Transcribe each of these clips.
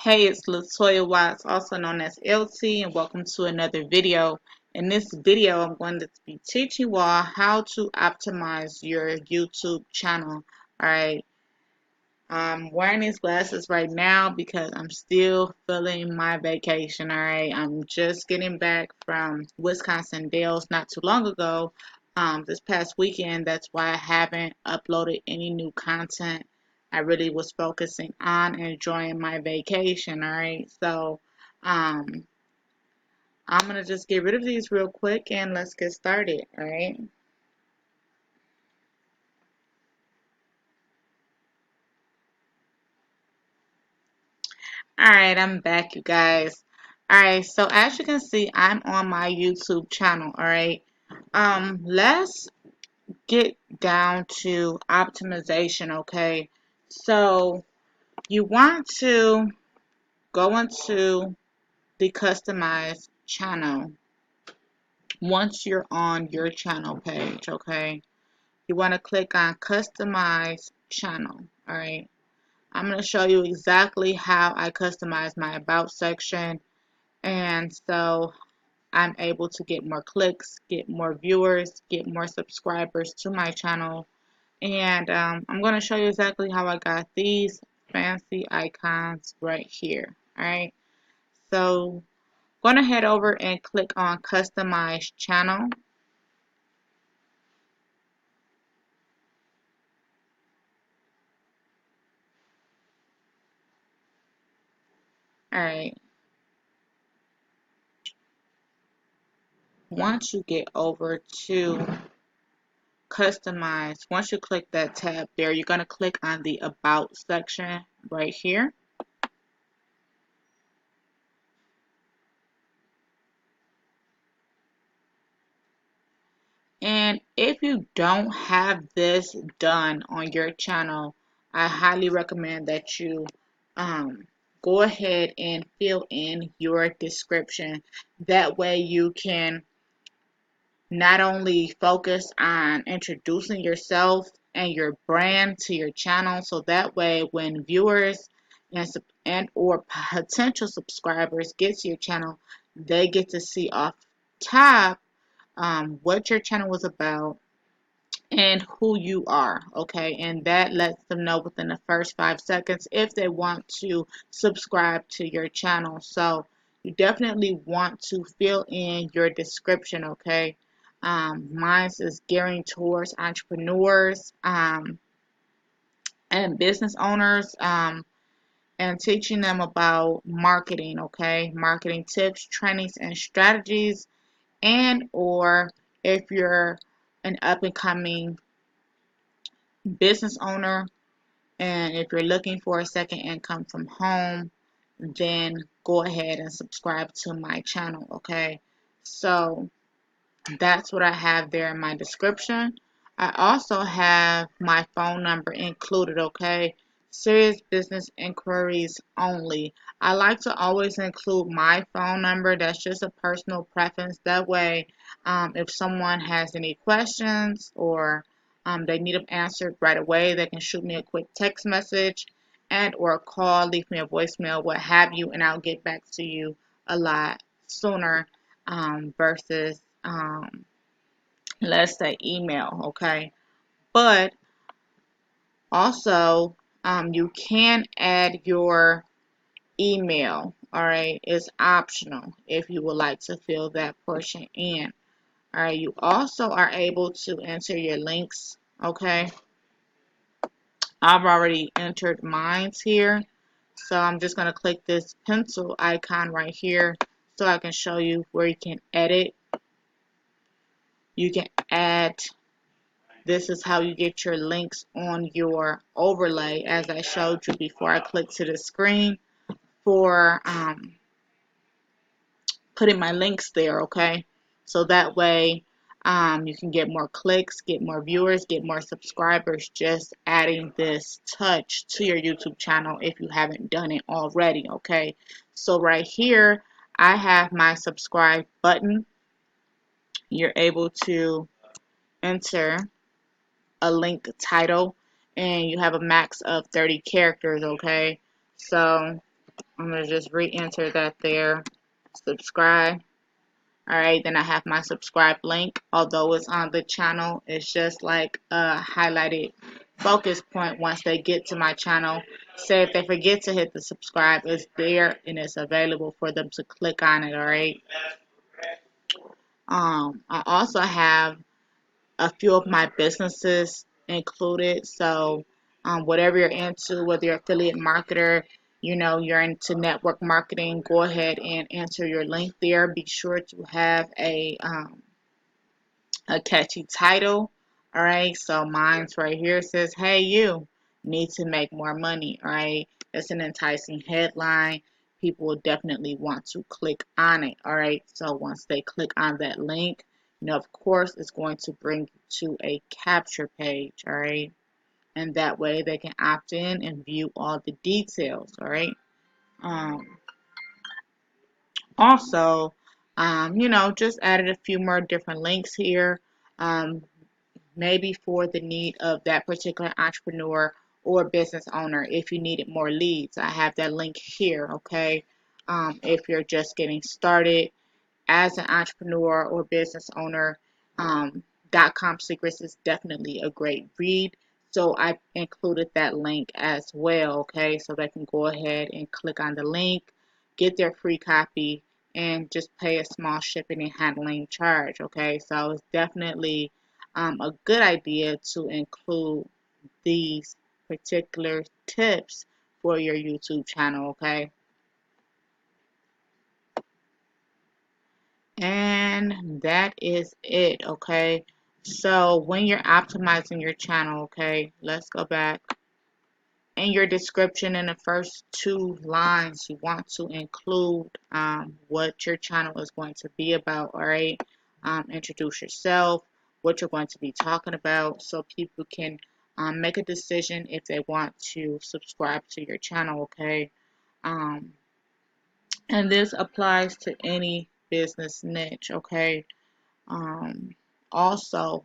Hey, it's Latoya Watts, also known as LT, and welcome to another video. In this video, I'm going to be teaching you all how to optimize your YouTube channel. Alright, I'm wearing these glasses right now because I'm still feeling my vacation. Alright, I'm just getting back from Wisconsin Dells not too long ago. This past weekend, that's why I haven't uploaded any new content. I really was focusing on enjoying my vacation. Alright, so um, I'm gonna just get rid of these real quick and let's get started. Alright. Alright, I'm back, you guys. Alright, so as you can see, I'm on my YouTube channel. Alright. Let's get down to optimization, okay? So you want to go into the customized channel once you're on your channel page, okay? You want to click on customize channel. Alright. I'm going to show you exactly how I customize my about section, and so I'm able to get more clicks, get more viewers, get more subscribers to my channel. And I'm going to show you exactly how I got these fancy icons right here. Alright, so I'm going to head over and click on customize channel. Alright, once you get over to customize, once you click that tab there, you're going to click on the about section right here. And if you don't have this done on your channel, I highly recommend that you um, go ahead and fill in your description. That way you can not only focus on introducing yourself and your brand to your channel, so that way when viewers and or potential subscribers get to your channel, they get to see off top what your channel was about and who you are, okay? And that lets them know within the first 5 seconds if they want to subscribe to your channel. So you definitely want to fill in your description, okay? Mine is gearing towards entrepreneurs and business owners, and teaching them about marketing, okay? Marketing tips, trainings, and strategies, and or if you're an up and coming business owner, and if you're looking for a second income from home, then go ahead and subscribe to my channel, okay? So that's what I have there in my description. I also have my phone number included, okay? Serious business inquiries only. I like to always include my phone number. That's just a personal preference. That way, if someone has any questions or they need them answered right away, they can shoot me a quick text message and or a call, leave me a voicemail, what have you, and I'll get back to you a lot sooner versus let's say email, okay? But also, you can add your email, all right? It's optional if you would like to fill that portion in. All right, you also are able to enter your links, okay? I've already entered mine here, so I'm just going to click this pencil icon right here so I can show you where you can edit. You can add. This is how you get your links on your overlay, as I showed you before I clicked to the screen for putting my links there, okay? So that way you can get more clicks, get more viewers, get more subscribers, just adding this touch to your YouTube channel if you haven't done it already, okay? So right here, I have my subscribe button. You're able to enter a link title, and you have a max of 30 characters, okay? So I'm going to just re-enter that there. Subscribe. Alright, then I have my subscribe link. Although it's on the channel, it's just like a highlighted focus point once they get to my channel. Say if they forget to hit the subscribe, it's there and it's available for them to click on it, alright? I also have a few of my businesses included. So whatever you're into, whether you're affiliate marketer, you're into network marketing, go ahead and enter your link there. Be sure to have a catchy title. All right, so mine's right here says, "Hey, you need to make more money." All right, it's an enticing headline. People will definitely want to click on it. All right, so once they click on that link, of course, it's going to bring you to a capture page. All right, and that way they can opt in and view all the details. All right. Um, Also, just added a few more different links here. Um, Maybe for the need of that particular entrepreneur or business owner. If you needed more leads, I have that link here. Okay. If you're just getting started as an entrepreneur or business owner, .com Secrets is definitely a great read. So I included that link as well. Okay, so they can go ahead and click on the link, get their free copy, and just pay a small shipping and handling charge. Okay, so it's definitely a good idea to include these particular tips for your YouTube channel. Okay. And that is it, okay? So when you're optimizing your channel, okay, let's go back. In your description in the first two lines, you want to include what your channel is going to be about, all right? Introduce yourself, what you're going to be talking about, so people can make a decision if they want to subscribe to your channel, okay? Um, and this applies to any business niche, okay? Um, also,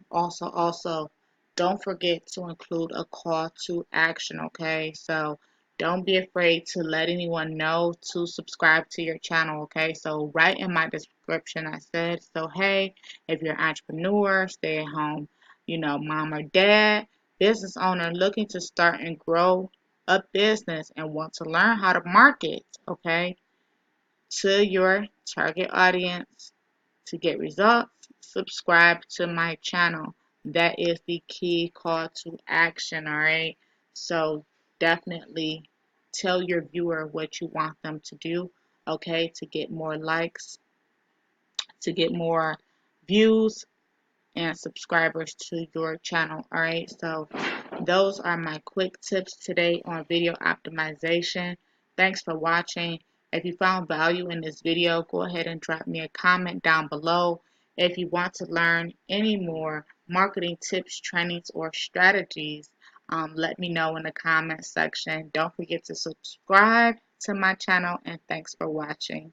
don't forget to include a call to action, okay? So don't be afraid to let anyone know to subscribe to your channel, okay? So right in my description, I said, so hey, if you're an entrepreneur, stay at home, mom or dad, business owner looking to start and grow a business and want to learn how to market, okay, to your target audience, to get results, subscribe to my channel. That is the key call to action, all right? So definitely tell your viewer what you want them to do, okay, to get more likes, to get more views, and subscribers to your channel. All right, so those are my quick tips today on video optimization. Thanks for watching. If you found value in this video, go ahead and drop me a comment down below. If you want to learn any more marketing tips, trainings, or strategies, let me know in the comment section. Don't forget to subscribe to my channel, and thanks for watching.